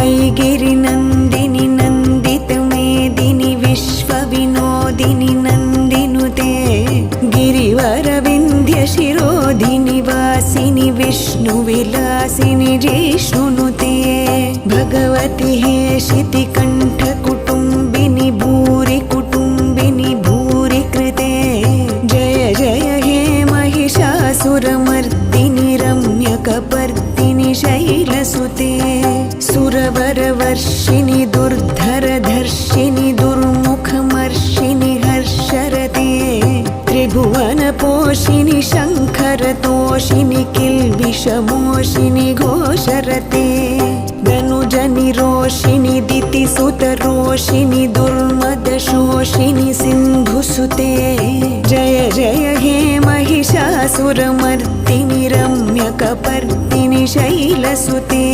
ऐगिरिनन्दिनि नन्दितमेदिनि विश्वविनोदिनि नन्दिनुते गिरिवरविन्ध्यशिरोधिनि वासिनि विष्णुविलासिनि जिष्णुनुते भगवति हेशितिकण्ठकुटुम्बिनि भूरि कुटुम्बिनि भूरि कृते जय जय हे महिषासुरमर्दिनि रम्यकपर्दिनि शैलसुते सुरवरवर्षिणि दुर्धरधर्षिणि दुर्मुखमर्षिणि हर्षरते त्रिभुवनपोषिणि शङ्खरतोषिणि किल्बिषमोषिणि घोषरते धनुजनिरोषिणि दितिसुतरोषिणि दुर्मदशोषिणि सिन्धुसुते जय जय हे महिषासुरमर्दिनि रम्यकपर्दिनि शैलसुते